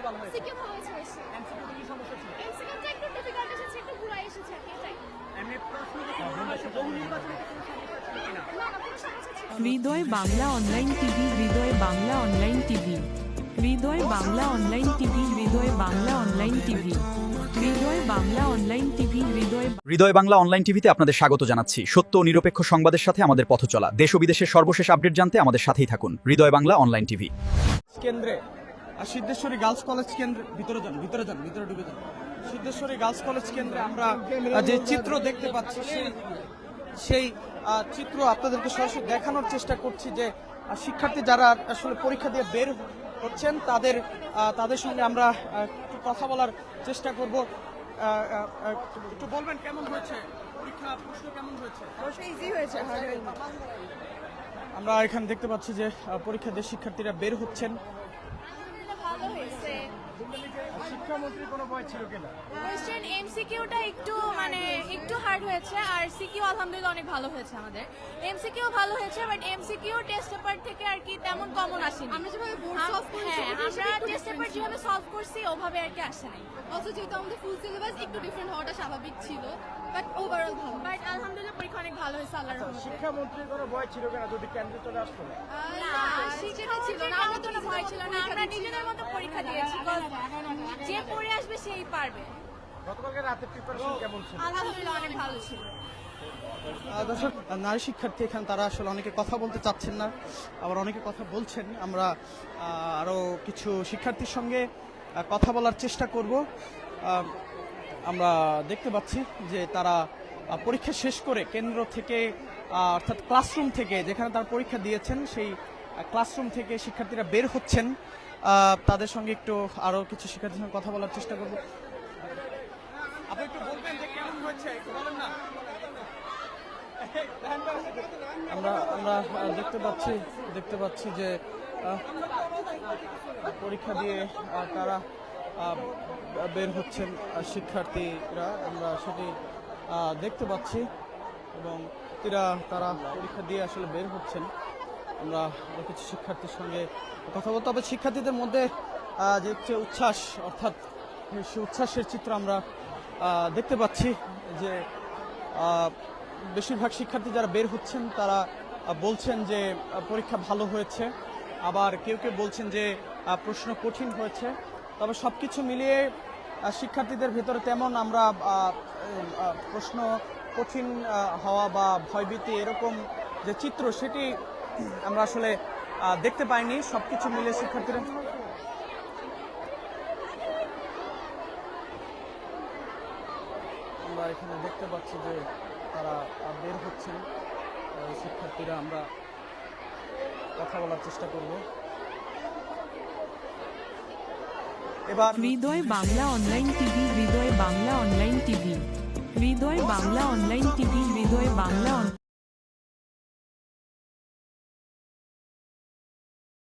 CQ ভালো হয়েছে? CQ ভালো হয়েছে বেশি। এমসিকিউতে কি সমস্যা ছিল? এমসিকিউটা একটু ডিফিকাল্ট এসেছে, একটু ঘুরাই এসেছে আর কি, এটাই। এমনি প্রশ্ন যখন মনে হয়েছে বহু নির্বাচনে কি কোনো সমস্যা ছিল কিনা? না না, কোনো সমস্যা ছিল না। হৃদয় বাংলা অনলাইন টিভি, হৃদয় বাংলা অনলাইন টিভি, হৃদয় বাংলা অনলাইন টিভি, হৃদয় বাংলা অনলাইন টিভি, হৃদয় বাংলা অনলাইন টিভি, হৃদয় বাংলা অনলাইন টিভিতে আপনাদের স্বাগত জানাচ্ছি। সত্য ও নিরপেক্ষ সংবাদের সাথে আমাদের পথ চলা। দেশ ও বিদেশের সর্বশেষ আপডেট জানতে আমাদের সাথেই থাকুন। হৃদয় বাংলা অনলাইন টিভি। কেন্দ্রে সিদ্ধেশ্বরী গার্লস কলেজ কেন্দ্রে ভিতরে ঢুকে যান। সিদ্ধেশ্বরী গার্লস কলেজ কেন্দ্রে আমরা যে চিত্র দেখতে পাচ্ছি সেই চিত্র আপনাদেরকে সরাসরি দেখানোর চেষ্টা করছি যে শিক্ষার্থী যারা আসলে পরীক্ষা দিয়ে বের হচ্ছেন তাদের সঙ্গে আমরা একটু কথা বলার চেষ্টা করব। একটু বলবেন কেমন হয়েছে পরীক্ষা, প্রশ্ন কেমন হয়েছে? ইজি হয়েছে, হার্ড হয়নি। আমরা এখানে দেখতে পাচ্ছি যে পরীক্ষা দিয়ে শিক্ষার্থীরা বের হচ্ছেন। ভালো হয়েছে। শিক্ষামন্ত্রী কোনো ভয় ছিল কিনা? কোশ্চেন এমসিকিউটা একটু হার্ড হয়েছে, আর সিকিউ আলহামদুলিল্লাহ অনেক ভালো হয়েছে আমাদের। এমসিকিউ ভালো হয়েছে, বাট এমসিকিউ টেস্ট পেপার থেকে আর কি তেমন কমন আসেনি। আমরা যেভাবে বোর্ড সলভ করেছি, আমরা টেস্ট পেপার যেভাবে সলভ করছি ওভাবে আর কি আসে নাই। অলসো যেহেতু আমাদের ফুল সিলেবাস একটু ডিফারেন্ট হওয়াটা স্বাভাবিক ছিল, বাট ওভারঅল ভালো। বাট আলহামদুলিল্লাহ পরীক্ষা অনেক ভালো হয়েছে আল্লাহর রহমতে। শিক্ষামন্ত্রীর কোনো ভয় ছিল কিনা যদি কেন্দ্রে চলে আসতো? না, সেটা ছিল না, আমাদের কোনো ভয় ছিল না। আমরা নিজেদের মতো পরীক্ষা দিয়েছি, যে পড়ে আসবে সেই পারবে। গতকালকে রাতে প্রিপারেশন কেমন ছিল? আলহামদুলিল্লাহ অনেক ভালো ছিল। দর্শক, নারী শিক্ষার্থী এখানে তারা আসলে অনেকে কথা বলতে চাচ্ছেন না, আবার অনেকে কথা বলছেন। আমরা আরো কিছু শিক্ষার্থীর সঙ্গে কথা বলার চেষ্টা করব। আমরা দেখতে পাচ্ছি যে তারা পরীক্ষা শেষ করে কেন্দ্র থেকে অর্থাৎ ক্লাসরুম থেকে যেখানে তারা পরীক্ষা দিয়েছেন সেই ক্লাসরুম থেকে শিক্ষার্থীরা বের হচ্ছেন। তাদের সঙ্গে একটু আরো কিছু শিক্ষার্থীর সঙ্গে কথা বলার চেষ্টা করব। আপনি একটু বলবেন যে কেমন হয়েছে, একটু বলেন না। আমরা দেখতে পাচ্ছি যে পরীক্ষা দিয়ে তারা বের হচ্ছেন শিক্ষার্থীরা, আমরা সেটি দেখতে পাচ্ছি এবং তারা পরীক্ষা দিয়ে আসলে বের হচ্ছেন। আমরা কিছু শিক্ষার্থীর সঙ্গে কথা বলতে হবে। শিক্ষার্থীদের মধ্যে যে উচ্ছ্বাস, অর্থাৎ সেই উচ্ছ্বাসের চিত্র আমরা দেখতে পাচ্ছি যে বেশিরভাগ শিক্ষার্থী যারা বের হচ্ছেন তারা বলছেন যে পরীক্ষা ভালো হয়েছে, আবার কেউ কেউ বলছেন যে প্রশ্ন কঠিন হয়েছে। তবে সবকিছু মিলিয়ে শিক্ষার্থীদের ভেতরে তেমন আমরা প্রশ্ন কঠিন হওয়া বা ভয়ভীতি এরকম যে চিত্র সেটি আমরা আসলে দেখতে পাইনি। সবকিছু মিলিয়ে শিক্ষার্থীরা আমরা এখানে দেখতে পাচ্ছি যে তারা বের হচ্ছেন শিক্ষার্থীরা। আমরা কথা বলার চেষ্টা করব। এবার হৃদয় বাংলা অনলাইন টিভি, হৃদয় বাংলা অনলাইন টিভি, হৃদয় বাংলা অনলাইন টিভি, হৃদয় বাংলা